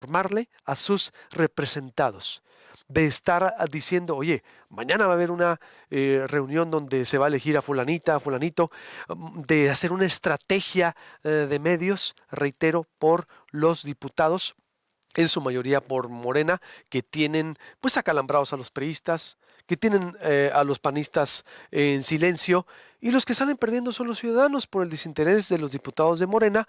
informarle a sus representados, de estar diciendo, oye, mañana va a haber una reunión donde se va a elegir a fulanita, a fulanito, de hacer una estrategia de medios, reitero, por los diputados, en su mayoría por Morena, que tienen pues acalambrados a los priistas, que tienen a los panistas en silencio, y los que salen perdiendo son los ciudadanos por el desinterés de los diputados de Morena,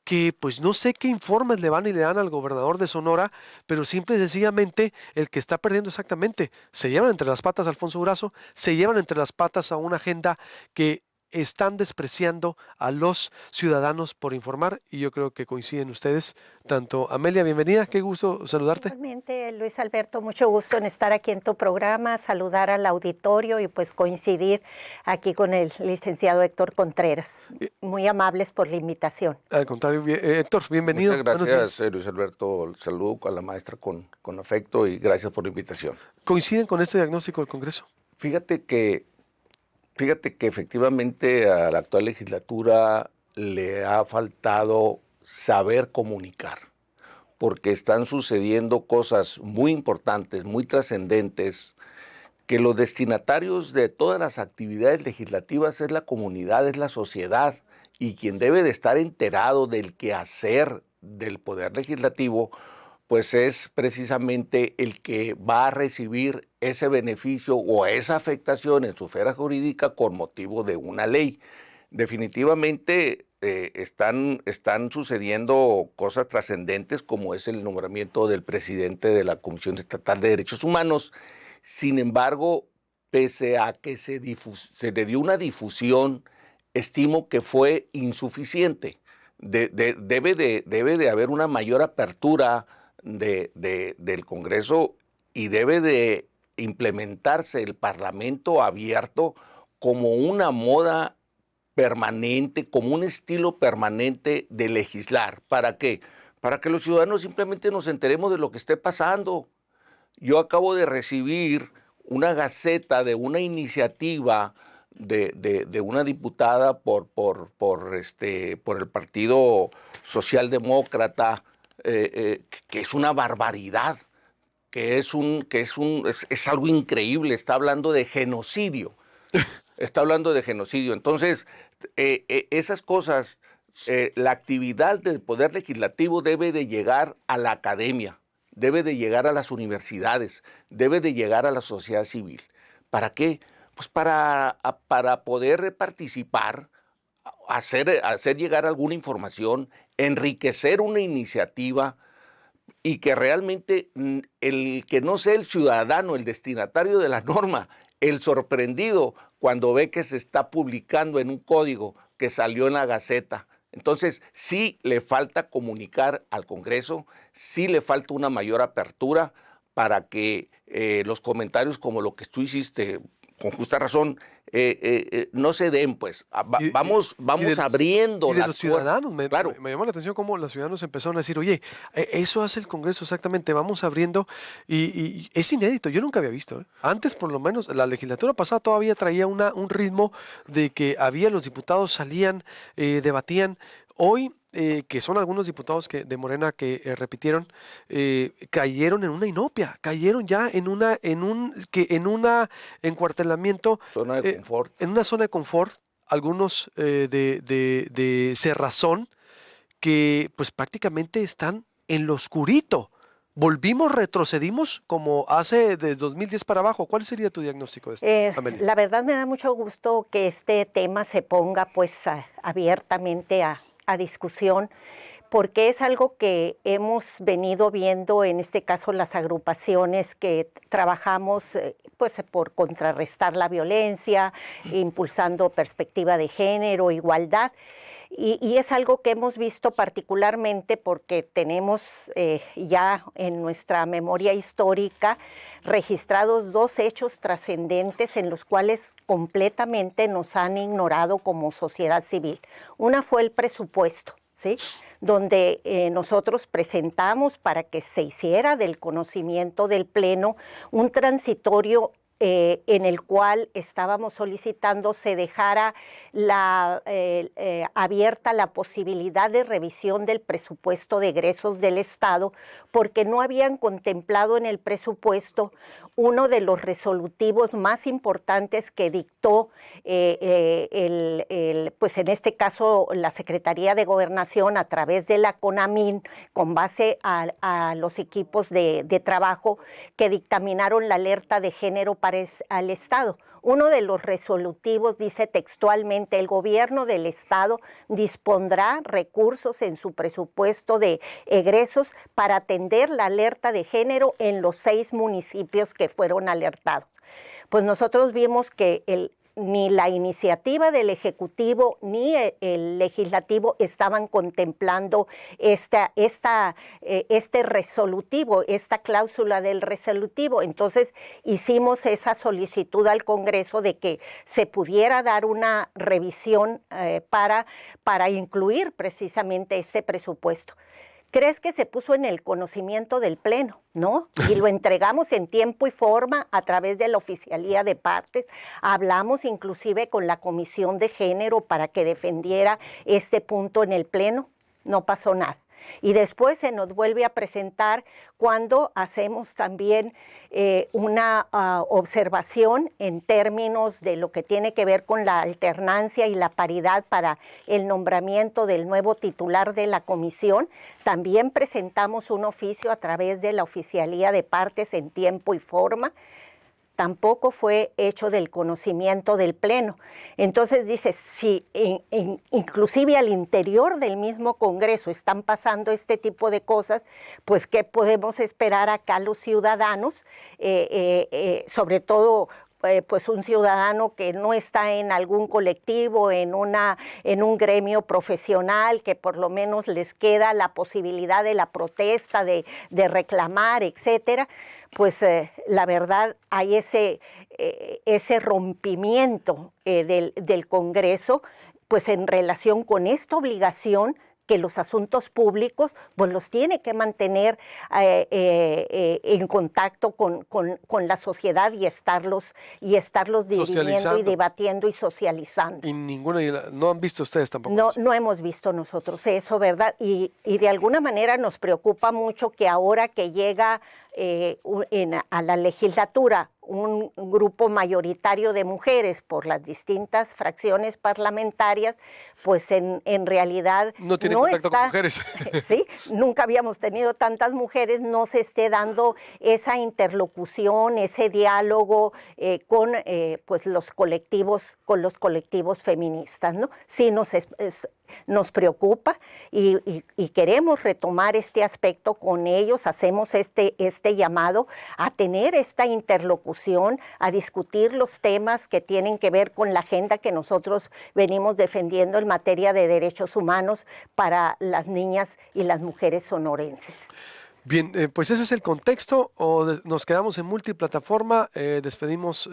que pues no sé qué informes le van y le dan al gobernador de Sonora, pero simple y sencillamente el que está perdiendo exactamente, se llevan entre las patas a Alfonso Durazo, se llevan entre las patas a una agenda que están despreciando a los ciudadanos por informar, y yo creo que coinciden ustedes. Tanto Amelia, bienvenida, qué gusto saludarte. Igualmente, Luis Alberto, mucho gusto en estar aquí en tu programa, saludar al auditorio y pues coincidir aquí con el licenciado Héctor Contreras. Muy amables por la invitación. Al contrario, Héctor, bienvenido. Muchas gracias, Luis Alberto. Saludo a la maestra con afecto y gracias por la invitación. ¿Coinciden con este diagnóstico del Congreso? Fíjate que efectivamente a la actual legislatura le ha faltado saber comunicar, porque están sucediendo cosas muy importantes, muy trascendentes, que los destinatarios de todas las actividades legislativas es la comunidad, es la sociedad, y quien debe de estar enterado del quehacer del Poder Legislativo, pues es precisamente el que va a recibir ese beneficio o esa afectación en su esfera jurídica con motivo de una ley. Definitivamente están sucediendo cosas trascendentes como es el nombramiento del presidente de la Comisión Estatal de Derechos Humanos. Sin embargo, pese a que se le dio una difusión, estimo que fue insuficiente. Debe de haber una mayor apertura del Congreso y debe de implementarse el Parlamento abierto como una moda permanente, como un estilo permanente de legislar. ¿Para qué? Para que los ciudadanos simplemente nos enteremos de lo que esté pasando. Yo acabo de recibir una gaceta de una iniciativa de una diputada por el Partido Socialdemócrata, que es una barbaridad, que es algo increíble. Está hablando de genocidio. Está hablando de genocidio. Entonces, esas cosas, la actividad del Poder Legislativo debe de llegar a la academia, debe de llegar a las universidades, debe de llegar a la sociedad civil. ¿Para qué? Pues para poder participar, hacer llegar alguna información, enriquecer una iniciativa y que realmente el que no sea el ciudadano, el destinatario de la norma, el sorprendido cuando ve que se está publicando en un código que salió en la Gaceta. Entonces, sí le falta comunicar al Congreso, sí le falta una mayor apertura para que los comentarios como lo que tú hiciste, con justa razón, no se den, pues. Vamos abriendo las los ciudadanos. Claro. Me llamó la atención cómo los ciudadanos empezaron a decir, oye, eso hace el Congreso exactamente, vamos abriendo, y es inédito, yo nunca había visto. Antes, por lo menos, la legislatura pasada todavía traía un ritmo de que había, los diputados salían, debatían. Hoy, que son algunos diputados de Morena que repitieron, cayeron en una inopia, cayeron ya en un encuartelamiento, zona de confort. En una zona de confort, algunos de cerrazón, que pues prácticamente están en lo oscurito. Retrocedimos como hace de 2010 para abajo. ¿Cuál sería tu diagnóstico de esto, Amelia? La verdad me da mucho gusto que este tema se ponga pues abiertamente a discusión, porque es algo que hemos venido viendo, en este caso las agrupaciones que trabajamos pues por contrarrestar la violencia, impulsando perspectiva de género, igualdad, y es algo que hemos visto particularmente porque tenemos ya en nuestra memoria histórica registrados dos hechos trascendentes en los cuales completamente nos han ignorado como sociedad civil. Una fue el presupuesto, ¿sí?, donde nosotros presentamos para que se hiciera del conocimiento del Pleno un transitorio en el cual estábamos solicitando se dejara abierta la posibilidad de revisión del presupuesto de egresos del Estado, porque no habían contemplado en el presupuesto uno de los resolutivos más importantes que dictó, pues en este caso, la Secretaría de Gobernación a través de la CONAMIN, con base a los equipos de trabajo que dictaminaron la alerta de género al Estado. Uno de los resolutivos dice textualmente: el gobierno del Estado dispondrá recursos en su presupuesto de egresos para atender la alerta de género en los 6 municipios que fueron alertados. Pues nosotros vimos que ni la iniciativa del Ejecutivo ni el Legislativo estaban contemplando este resolutivo, esta cláusula del resolutivo. Entonces hicimos esa solicitud al Congreso de que se pudiera dar una revisión para incluir precisamente este presupuesto. ¿Crees que se puso en el conocimiento del Pleno? ¿No? Y lo entregamos en tiempo y forma a través de la Oficialía de Partes. Hablamos inclusive con la Comisión de Género para que defendiera este punto en el Pleno. No pasó nada. Y después se nos vuelve a presentar cuando hacemos también una observación en términos de lo que tiene que ver con la alternancia y la paridad para el nombramiento del nuevo titular de la comisión. También presentamos un oficio a través de la Oficialía de Partes en tiempo y forma. Tampoco fue hecho del conocimiento del Pleno. Entonces dice, si inclusive al interior del mismo Congreso están pasando este tipo de cosas, pues ¿qué podemos esperar acá los ciudadanos? Sobre todo pues un ciudadano que no está en algún colectivo, en un gremio profesional, que por lo menos les queda la posibilidad de la protesta, de reclamar, etcétera. Pues la verdad hay ese rompimiento del Congreso, pues en relación con esta obligación que los asuntos públicos pues los tiene que mantener en contacto con la sociedad y estarlos dirimiendo y debatiendo y socializando. Y no han visto ustedes tampoco. No hemos visto nosotros eso, ¿verdad? Y de alguna manera nos preocupa mucho que ahora que llega a la legislatura un grupo mayoritario de mujeres por las distintas fracciones parlamentarias, pues en realidad no tiene contacto con mujeres. Sí, nunca habíamos tenido tantas mujeres, no se esté dando esa interlocución, ese diálogo con los colectivos feministas, ¿no? Sí nos preocupa y queremos retomar este aspecto con ellos. Hacemos este llamado a tener esta interlocución, a discutir los temas que tienen que ver con la agenda que nosotros venimos defendiendo en materia de derechos humanos para las niñas y las mujeres sonorenses. Bien, pues ese es el contexto. Nos quedamos en multiplataforma, despedimos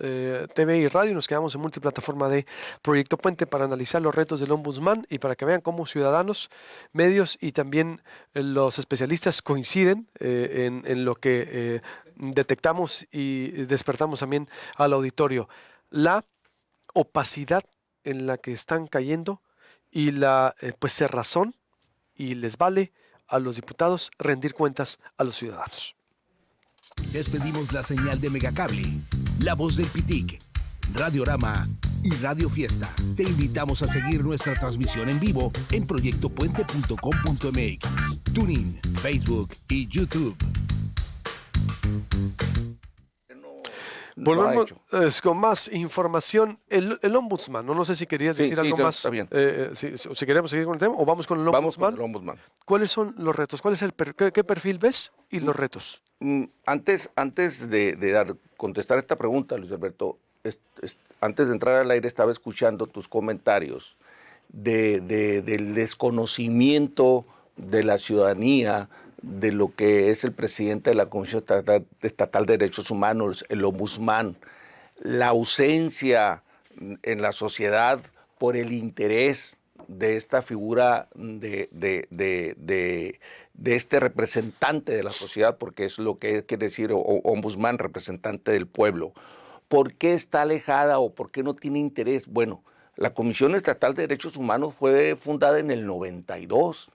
TV y radio y nos quedamos en multiplataforma de Proyecto Puente para analizar los retos del ombudsman y para que vean cómo ciudadanos, medios y también los especialistas coinciden en lo que detectamos y despertamos también al auditorio. La opacidad en la que están cayendo y la cerrazón, y les vale a los diputados rendir cuentas a los ciudadanos. Despedimos la señal de Megacable, La Voz del Pitic, Radiorama y Radio Fiesta. Te invitamos a seguir nuestra transmisión en vivo en proyectopuente.com.mx, TuneIn, Facebook y YouTube. Volvemos con más información. El ombudsman, no sé si querías decir algo más. Está bien. Si queremos seguir con el tema o vamos con el ombudsman. Vamos con el ombudsman. ¿Cuáles son los retos? ¿Qué perfil ves y los retos? Antes de contestar esta pregunta, Luis Alberto, antes de entrar al aire estaba escuchando tus comentarios del desconocimiento de la ciudadanía de lo que es el presidente de la Comisión Estatal de Derechos Humanos, el ombudsman, la ausencia en la sociedad por el interés de esta figura de este representante de la sociedad, porque es lo que quiere decir ombudsman, representante del pueblo. ¿Por qué está alejada o por qué no tiene interés? Bueno, la Comisión Estatal de Derechos Humanos fue fundada en el 92.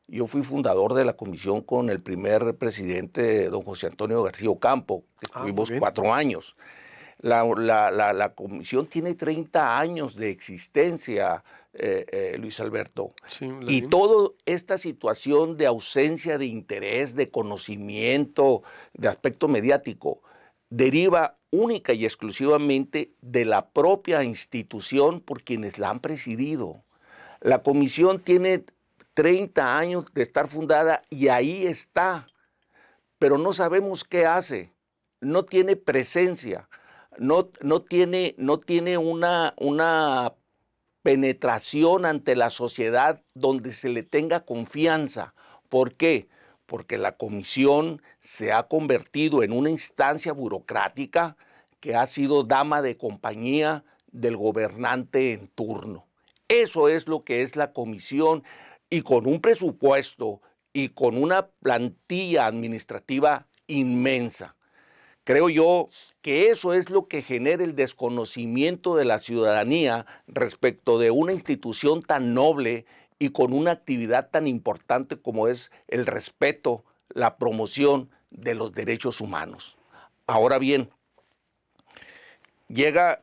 Yo fui fundador de la comisión con el primer presidente, don José Antonio García Ocampo, que Muy tuvimos bien. 4 años. La comisión tiene 30 años de existencia, Luis Alberto. Sí, lo Y vi. toda esta situación de ausencia de interés, de conocimiento, de aspecto mediático, deriva única y exclusivamente de la propia institución por quienes la han presidido. La comisión tiene 30 años de estar fundada y ahí está, pero no sabemos qué hace, no tiene presencia, no tiene una penetración ante la sociedad donde se le tenga confianza. ¿Por qué? Porque la comisión se ha convertido en una instancia burocrática que ha sido dama de compañía del gobernante en turno. Eso es lo que es la comisión, y con un presupuesto y con una plantilla administrativa inmensa. Creo yo que eso es lo que genera el desconocimiento de la ciudadanía respecto de una institución tan noble y con una actividad tan importante como es el respeto, la promoción de los derechos humanos. Ahora bien, llega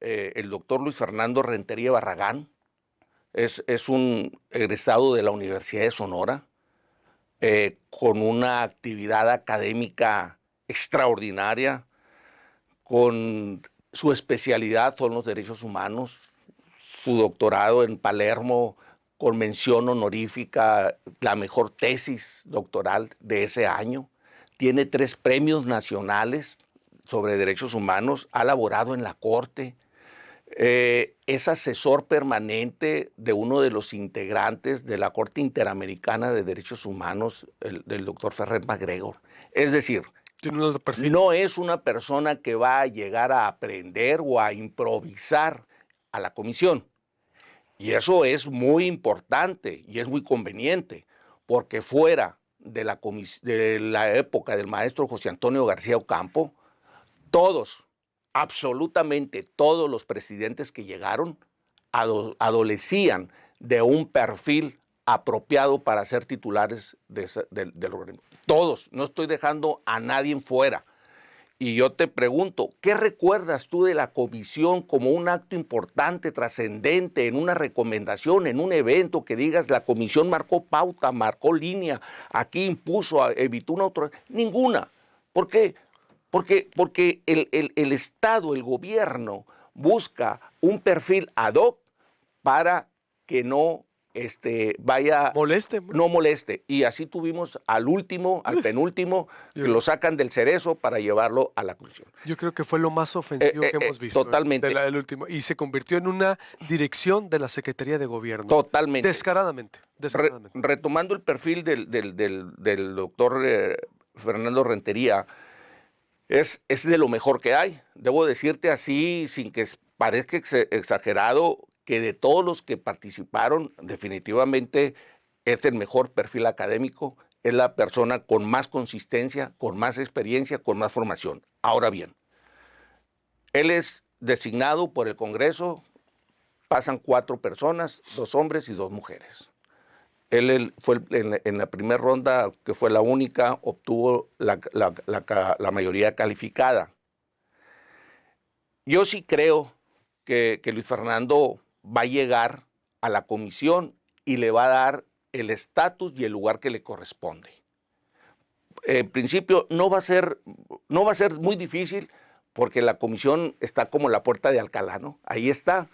el doctor Luis Fernando Rentería Barragán, es un egresado de la Universidad de Sonora, con una actividad académica extraordinaria, con su especialidad son los derechos humanos, su doctorado en Palermo con mención honorífica, la mejor tesis doctoral de ese año, tiene 3 premios nacionales sobre derechos humanos, ha laborado en la Corte, es asesor permanente de uno de los integrantes de la Corte Interamericana de Derechos Humanos, del doctor Ferrer MacGregor. Es decir, Tiene un perfil. no es una persona que va a llegar a aprender o a improvisar a la comisión. Y eso es muy importante y es muy conveniente, porque fuera de la época del maestro José Antonio García Ocampo, todos, absolutamente todos los presidentes que llegaron adolecían de un perfil apropiado para ser titulares del organismo. Todos, no estoy dejando a nadie fuera. Y yo te pregunto, ¿qué recuerdas tú de la comisión como un acto importante, trascendente, en una recomendación, en un evento que digas la comisión marcó pauta, marcó línea, aquí impuso, evitó una otra? Ninguna. ¿Por qué? Porque el Estado, el gobierno, busca un perfil ad hoc para que no no moleste. Y así tuvimos al último, al penúltimo, que lo sacan del cerezo para llevarlo a la comisión. Yo creo que fue lo más ofensivo que hemos visto. Totalmente. El último. Y se convirtió en una dirección de la Secretaría de Gobierno. Totalmente. Descaradamente. Retomando el perfil del doctor Fernando Rentería, es de lo mejor que hay. Debo decirte así, sin que parezca exagerado, que de todos los que participaron, definitivamente es el mejor perfil académico, es la persona con más consistencia, con más experiencia, con más formación. Ahora bien, él es designado por el Congreso, pasan 4 personas, 2 hombres y 2 mujeres. Él fue en la primera ronda, que fue la única, obtuvo la mayoría calificada. Yo sí creo que Luis Fernando va a llegar a la comisión y le va a dar el estatus y el lugar que le corresponde. En principio no va a ser muy difícil, porque la comisión está como la puerta de Alcalá, ¿no? Ahí está,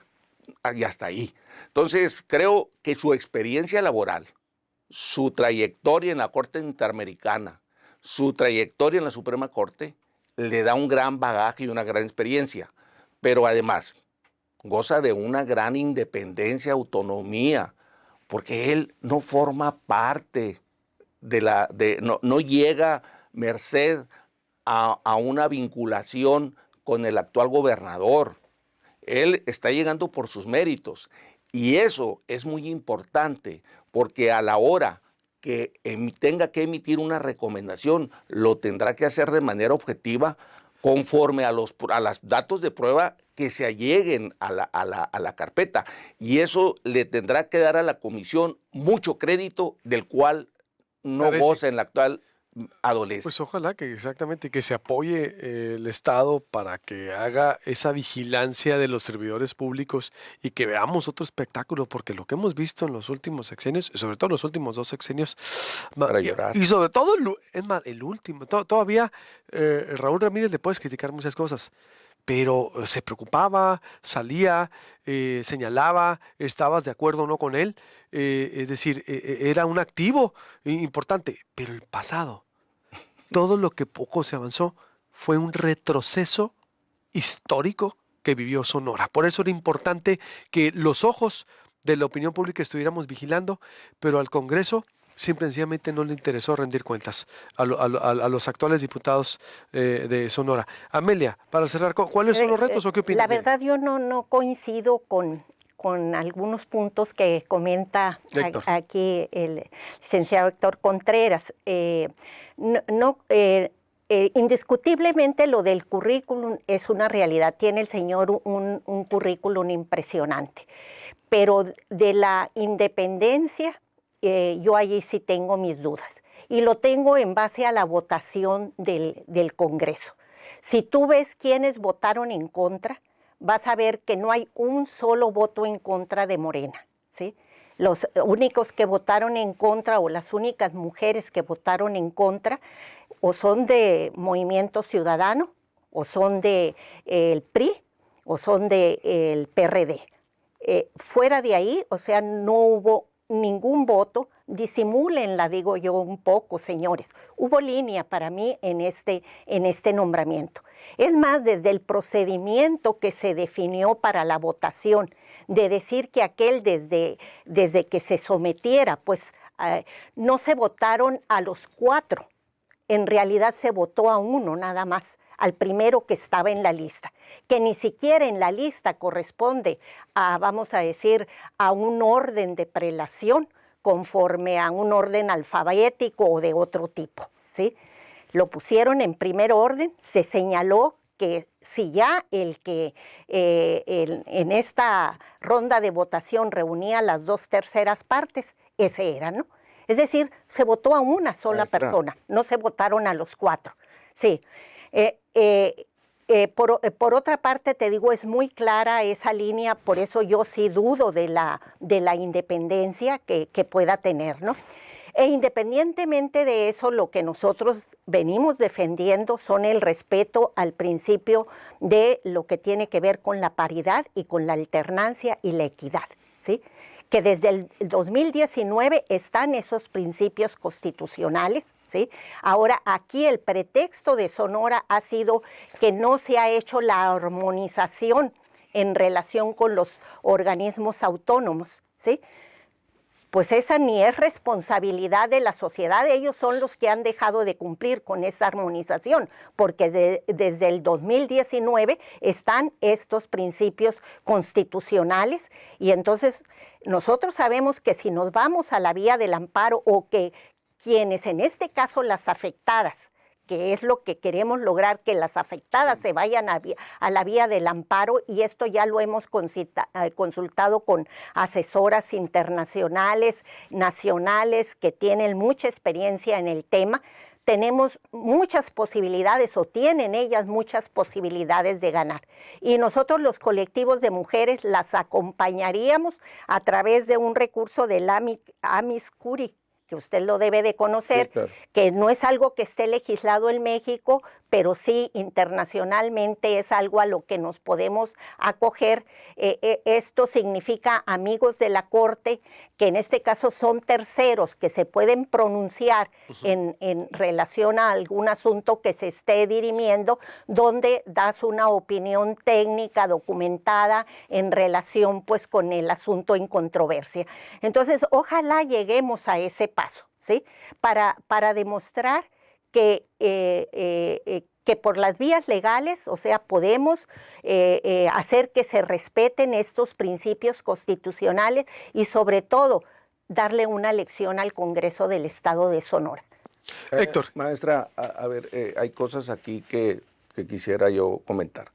y hasta ahí. Entonces creo que su experiencia laboral, su trayectoria en la Corte Interamericana, su trayectoria en la Suprema Corte, le da un gran bagaje y una gran experiencia, pero además goza de una gran independencia, autonomía, porque él no forma parte no llega merced a una vinculación con el actual gobernador. Él está llegando por sus méritos, y eso es muy importante, porque a la hora que tenga que emitir una recomendación, lo tendrá que hacer de manera objetiva conforme a los datos de prueba que se alleguen a la carpeta. Y eso le tendrá que dar a la comisión mucho crédito del cual no goza en la actual adolescencia. Pues ojalá que exactamente que se apoye el Estado para que haga esa vigilancia de los servidores públicos y que veamos otro espectáculo, porque lo que hemos visto en los últimos sexenios, sobre todo en los últimos 2 sexenios, para llorar. Y sobre todo, es más, el último, todavía Raúl Ramírez le puedes criticar muchas cosas, pero se preocupaba, salía, señalaba, estabas de acuerdo o no con él, es decir, era un activo importante, pero el pasado, todo lo que poco se avanzó fue un retroceso histórico que vivió Sonora. Por eso era importante que los ojos de la opinión pública estuviéramos vigilando, pero al Congreso simple y sencillamente no le interesó rendir cuentas a los actuales diputados de Sonora. Amelia, para cerrar, ¿cuáles son los retos o qué opinas? La verdad, yo no coincido con algunos puntos que comenta aquí el licenciado Héctor Contreras. Indiscutiblemente lo del currículum es una realidad. Tiene el señor un currículum impresionante. Pero de la independencia, yo allí sí tengo mis dudas. Y lo tengo en base a la votación del Congreso. Si tú ves quiénes votaron en contra, vas a ver que no hay un solo voto en contra de Morena, ¿sí? Los únicos que votaron en contra o las únicas mujeres que votaron en contra o son de Movimiento Ciudadano o son del PRI o son del PRD. Fuera de ahí, o sea, no hubo ningún voto. Disimúlenla, digo yo un poco, señores. Hubo línea para mí en este nombramiento. Es más, desde el procedimiento que se definió para la votación, de decir que aquel desde que se sometiera, pues no se votaron a los 4. En realidad se votó a 1 nada más, al primero que estaba en la lista, que ni siquiera en la lista corresponde a, vamos a decir, a un orden de prelación conforme a un orden alfabético o de otro tipo, ¿sí? Lo pusieron en primer orden, se señaló que si ya el que en esta ronda de votación reunía las 2/3 partes, ese era, ¿no? Es decir, se votó a una sola persona, no se votaron a los 4. Sí. Por otra parte, te digo, es muy clara esa línea, por eso yo sí dudo de la independencia que pueda tener, ¿no? E independientemente de eso, lo que nosotros venimos defendiendo son el respeto al principio de lo que tiene que ver con la paridad y con la alternancia y la equidad, ¿sí? Que desde el 2019 están esos principios constitucionales, ¿sí? Ahora, aquí el pretexto de Sonora ha sido que no se ha hecho la armonización en relación con los organismos autónomos, ¿sí? Pues esa ni es responsabilidad de la sociedad, ellos son los que han dejado de cumplir con esa armonización, porque desde el 2019 están estos principios constitucionales y entonces nosotros sabemos que si nos vamos a la vía del amparo o que quienes en este caso las afectadas, que es lo que queremos lograr, que las afectadas se vayan a la vía del amparo, y esto ya lo hemos consultado con asesoras internacionales, nacionales, que tienen mucha experiencia en el tema. Tenemos muchas posibilidades, o tienen ellas muchas posibilidades de ganar. Y nosotros los colectivos de mujeres las acompañaríamos a través de un recurso del Amis Curi, que usted lo debe de conocer, sí, claro, que no es algo que esté legislado en México, pero sí internacionalmente es algo a lo que nos podemos acoger. Esto significa amigos de la Corte, que en este caso son terceros que se pueden pronunciar en relación a algún asunto que se esté dirimiendo, donde das una opinión técnica documentada en relación pues con el asunto en controversia. Entonces, ojalá lleguemos a ese paso, ¿sí? Para demostrar que por las vías legales, o sea, podemos hacer que se respeten estos principios constitucionales y sobre todo darle una lección al Congreso del Estado de Sonora. Héctor. Maestra, a ver, hay cosas aquí que que quisiera yo comentar.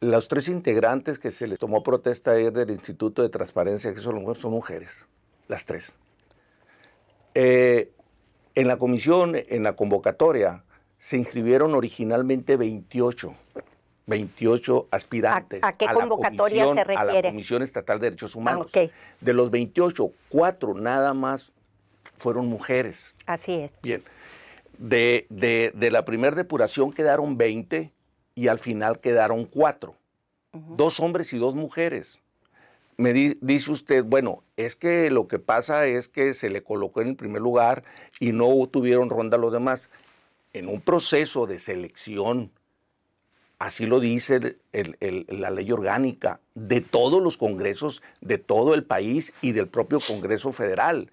Los 3 integrantes que se les tomó protesta ayer del Instituto de Transparencia y Acceso a la Mujer son mujeres, las 3. En la comisión, en la convocatoria, se inscribieron originalmente 28 aspirantes. ¿A qué convocatoria se refiere? A la Comisión Estatal de Derechos Humanos. Okay. De los 28, 4 nada más fueron mujeres. Así es. Bien. De la primera depuración quedaron 20 y al final quedaron 4. 2 hombres y 2 mujeres. Me dice usted, bueno, es que lo que pasa es que se le colocó en el primer lugar y no tuvieron ronda los demás. En un proceso de selección, así lo dice la ley orgánica, de todos los congresos de todo el país y del propio Congreso Federal.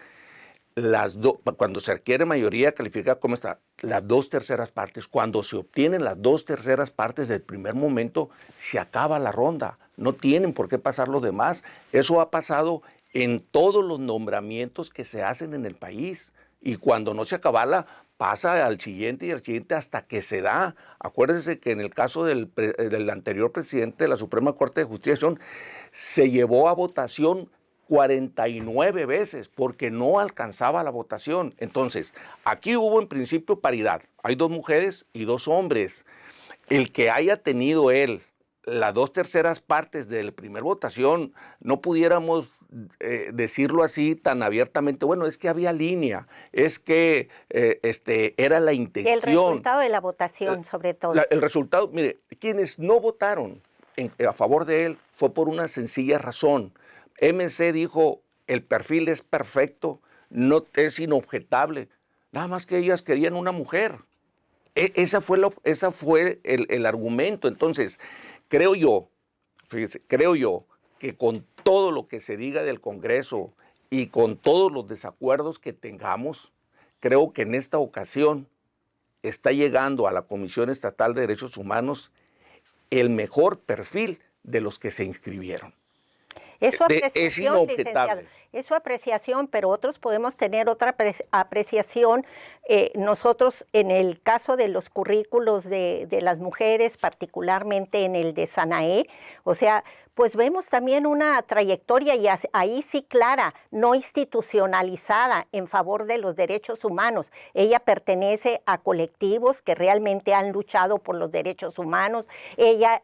Cuando se requiere mayoría calificada, ¿cómo está? Las 2/3 partes. Cuando se obtienen las 2/3 partes del primer momento, se acaba la ronda. No tienen por qué pasar los demás. Eso ha pasado en todos los nombramientos que se hacen en el país. Y cuando no se acaba, pasa al siguiente y al siguiente hasta que se da. Acuérdense que en el caso del anterior presidente de la Suprema Corte de Justicia, se llevó a votación 49 veces porque no alcanzaba la votación. Entonces, aquí hubo en principio paridad. Hay 2 mujeres y 2 hombres. El que haya tenido él las 2/3 partes de la primera votación, no pudiéramos decirlo así tan abiertamente, bueno, es que había línea, es que era la intención. El resultado de la votación, sobre todo. El resultado, mire, quienes no votaron a favor de él fue por una sencilla razón. MC dijo, el perfil es perfecto, no es inobjetable, nada más que ellas querían una mujer. Esa fue el argumento. Entonces, creo yo que con todo lo que se diga del Congreso y con todos los desacuerdos que tengamos, creo que en esta ocasión está llegando a la Comisión Estatal de Derechos Humanos el mejor perfil de los que se inscribieron. Es su apreciación, es inobjetable. licenciado. Es su apreciación, pero otros podemos tener otra apreciación. Nosotros, en el caso de los currículos de las mujeres, particularmente en el de Sanaé, o sea, pues vemos también una trayectoria y ahí sí clara, no institucionalizada en favor de los derechos humanos. Ella pertenece a colectivos que realmente han luchado por los derechos humanos. Ella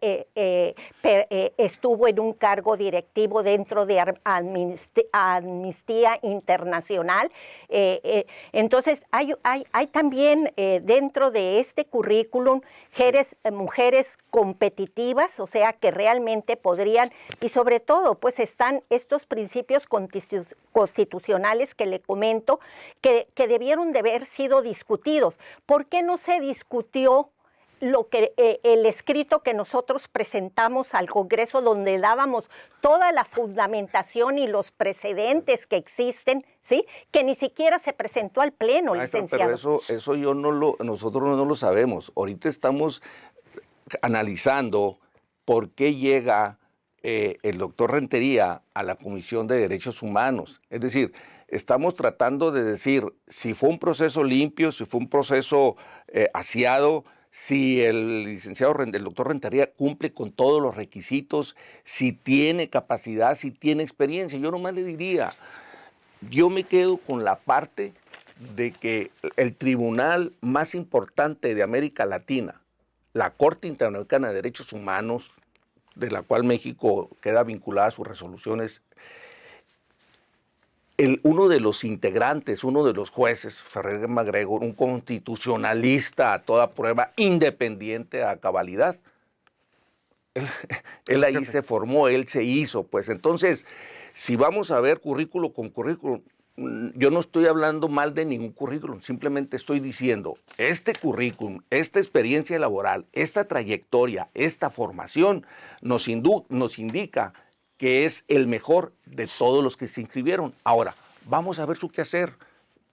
estuvo en un cargo directivo dentro de Amnistía Internacional. Entonces, hay también dentro de este currículum mujeres competitivas, o sea, que realmente podrían, y sobre todo, pues están estos principios constitucionales que le comento, que debieron de haber sido discutidos. ¿Por qué no se discutió el escrito que nosotros presentamos al Congreso, donde dábamos toda la fundamentación y los precedentes que existen, ¿sí? Que ni siquiera se presentó al Pleno, licenciado? Pero eso nosotros no lo sabemos. Ahorita estamos analizando por qué llega el doctor Rentería a la Comisión de Derechos Humanos. Es decir, estamos tratando de decir si fue un proceso limpio, si fue un proceso aseado, si el doctor Rentería cumple con todos los requisitos, si tiene capacidad, si tiene experiencia. Yo nomás le diría, yo me quedo con la parte de que el tribunal más importante de América Latina, la Corte Interamericana de Derechos Humanos, de la cual México queda vinculada a sus resoluciones, uno de los integrantes, uno de los jueces, Ferrer MacGregor, un constitucionalista a toda prueba, independiente a cabalidad, él ahí se formó, él se hizo. Pues entonces, si vamos a ver currículo con currículum, yo no estoy hablando mal de ningún currículum, simplemente estoy diciendo, este currículum, esta experiencia laboral, esta trayectoria, esta formación nos indica que es el mejor de todos los que se inscribieron. Ahora, vamos a ver su quehacer,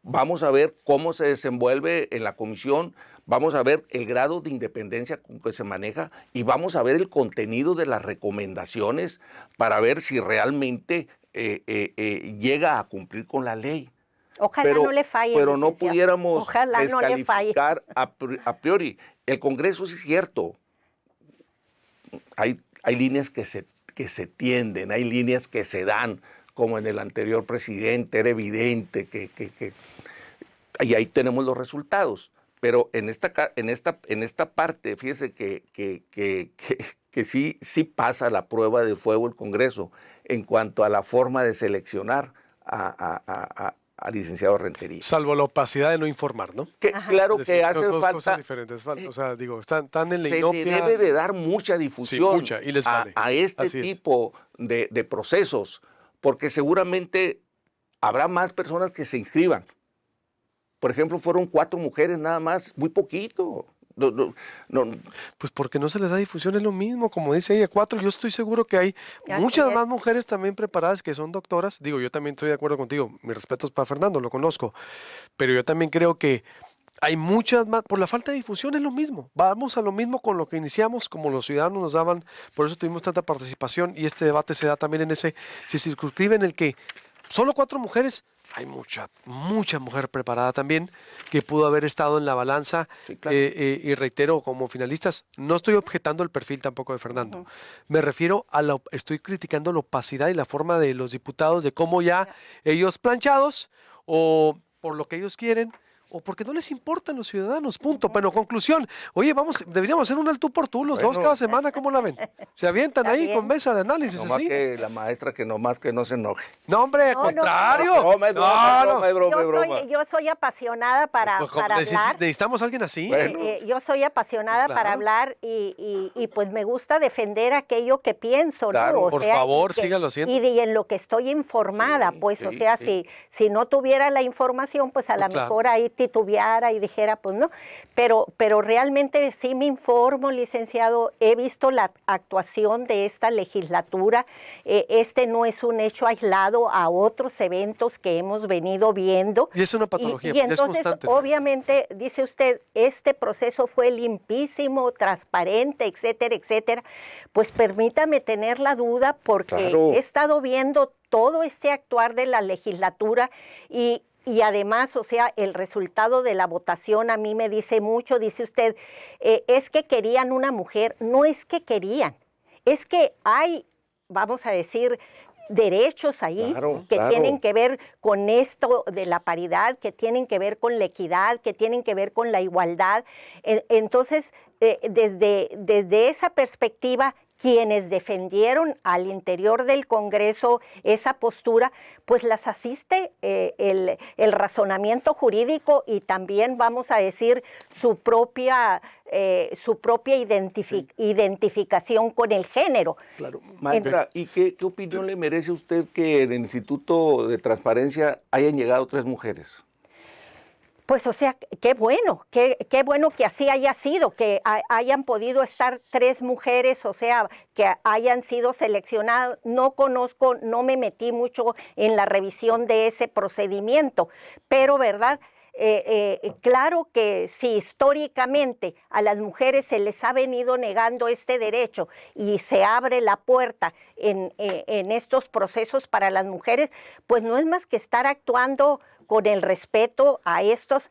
vamos a ver cómo se desenvuelve en la comisión, vamos a ver el grado de independencia con que se maneja y vamos a ver el contenido de las recomendaciones para ver si realmente llega a cumplir con la ley. Ojalá no le falle. Pero no licenciado. pudiéramos Ojalá no le falle. descalificar a priori. El Congreso sí es cierto. Hay líneas que se tienden, hay líneas que se dan, como en el anterior presidente, era evidente y ahí tenemos los resultados. Pero en esta parte, fíjese que sí pasa la prueba de fuego el Congreso en cuanto a la forma de seleccionar al licenciado Rentería. Salvo la opacidad de no informar, ¿no? Claro Es decir, que hace dos falta. cosas diferentes. O sea, digo, están en la Se le inopia. debe de dar mucha difusión Sí, mucha, y les vale. a este Así es. tipo de procesos, porque seguramente habrá más personas que se inscriban. Por ejemplo, fueron 4 mujeres nada más, muy poquito. No, Pues porque no se les da difusión, es lo mismo, como dice ella, 4. Yo estoy seguro que hay Así muchas es. más mujeres también preparadas que son doctoras. Digo, yo también estoy de acuerdo contigo. Mis respetos para Fernando, lo conozco. Pero yo también creo que hay muchas más. Por la falta de difusión es lo mismo. Vamos a lo mismo con lo que iniciamos, como los ciudadanos nos daban. Por eso tuvimos tanta participación y este debate se da también en ese. Se circunscribe en el que solo 4 mujeres. Hay mucha mujer preparada también que pudo haber estado en la balanza. Sí, claro. Y reitero, como finalistas, no estoy objetando el perfil tampoco de Fernando. Me refiero estoy criticando la opacidad y la forma de los diputados, de cómo ya ellos planchados, o por lo que ellos quieren, o porque no les importan los ciudadanos, punto. Pero conclusión, oye, deberíamos hacer un al tú por tú, los dos Bueno. cada semana, ¿cómo la ven? Se avientan Está ahí bien. con mesa de análisis, nomás así. que la maestra que no se enoje. No, hombre, al No, no, contrario. Broma, es broma, No, no. es broma. Yo soy apasionada para Pues, hablar. necesitamos a alguien así. Bueno. Yo soy apasionada Claro. para hablar y pues me gusta defender aquello que pienso, Claro. ¿no? Por y favor, que- sígalo haciendo. Y en lo que estoy informada, Sí, pues, o sí, sea, sí. si no tuviera la información, pues a lo Claro. mejor ahí titubeara y dijera, pues no. Pero realmente sí me informo, licenciado, he visto la actuación de esta legislatura. Este no es un hecho aislado a otros eventos que hemos venido viendo. Y es una patología, Y porque es entonces, constante, sí. obviamente, dice usted, este proceso fue limpísimo, transparente, etcétera, etcétera. Pues permítame tener la duda porque Claro. he estado viendo todo este actuar de la legislatura y además, o sea, el resultado de la votación a mí me dice mucho. Dice usted, es que querían una mujer. No es que querían, es que hay, vamos a decir, derechos ahí Claro, que claro. tienen que ver con esto de la paridad, que tienen que ver con la equidad, que tienen que ver con la igualdad. Entonces, desde esa perspectiva, quienes defendieron al interior del Congreso esa postura, pues las asiste el razonamiento jurídico y también, vamos a decir, su propia identificación con el género. Claro. Maestra, ¿y qué opinión le merece a usted que en el Instituto de Transparencia hayan llegado 3 mujeres? Pues, o sea, qué bueno que así haya sido, que hayan podido estar 3 mujeres, o sea, que hayan sido seleccionadas. No conozco, no me metí mucho en la revisión de ese procedimiento, pero, ¿verdad? Claro que si históricamente a las mujeres se les ha venido negando este derecho y se abre la puerta en estos procesos para las mujeres, pues no es más que estar actuando con el respeto a estos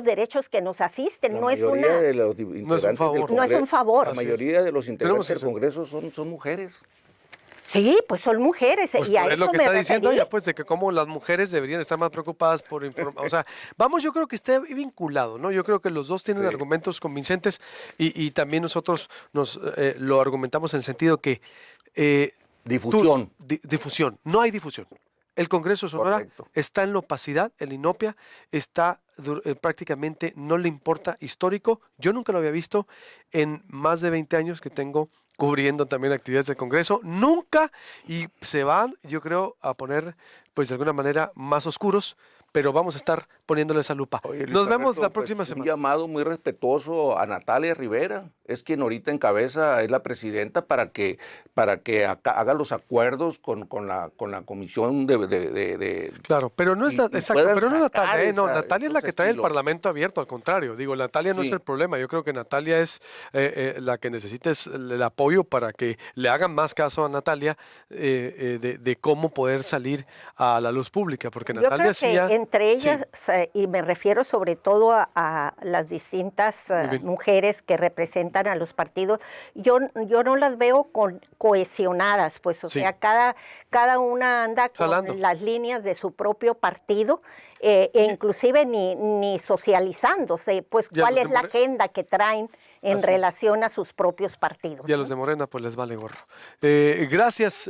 derechos que nos asisten. La No es mayoría una... de los integrantes del favor. Congreso, No es un favor. La Así es. mayoría de los integrantes del eso. Congreso son mujeres. Sí, pues son mujeres. Pues y a es lo eso que me está diciendo referí. ella, pues, de que como las mujeres deberían estar más preocupadas por informar. O sea, vamos, yo creo que esté vinculado, ¿no? Yo creo que los dos tienen Sí. argumentos convincentes y también nosotros lo argumentamos en el sentido que... Difusión. difusión. No hay difusión. El Congreso de Sonora Correcto. está en la opacidad, en la inopia, está prácticamente, no le importa histórico. Yo nunca lo había visto en más de 20 años que tengo cubriendo también actividades del Congreso. Nunca, y se van, yo creo, a poner, pues de alguna manera, más oscuros, pero vamos a estar poniéndole esa lupa. Oye, Luis Nos vemos Alberto, la pues, próxima un semana. llamado muy respetuoso a Natalia Rivera. es quien ahorita encabeza, es la presidenta para que haga los acuerdos con la comisión de Claro, pero no es, y exacto, puedan pero no es sacar Natalia, no, esa- Natalia es la esos que trae el estilos. Parlamento abierto, al contrario, digo, Natalia no es Sí. el problema, yo creo que Natalia es la que necesita es el apoyo para que le hagan más caso a Natalia de cómo poder salir a la luz pública, porque Yo Natalia creo sí que ya... entre sí, ellas, y me refiero sobre todo a las distintas muy bien. mujeres que representan a los partidos, yo no las veo cohesionadas, pues, o Sí. sea, cada una anda con Jalando. las líneas de su propio partido, e inclusive ni socializándose, pues, Y a cuál los es de la More- agenda que traen en Así es. relación a sus propios partidos. Y a los ¿no? de Morena pues les vale gorro. Gracias,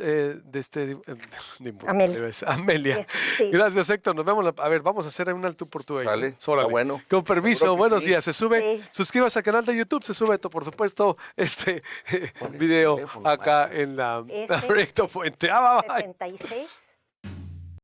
Amelia. Amelia. Sí. Gracias, Héctor. Nos vemos. A ver, vamos a hacer un alto por tu ahí. Sale, está Órale. bueno. Con permiso, Seguro que buenos sí. días. Se sube, Sí. suscríbase al canal de YouTube, se sube, por supuesto, este video teléfono, acá en la Ese. Proyecto Fuente. Ah, bye, bye. 66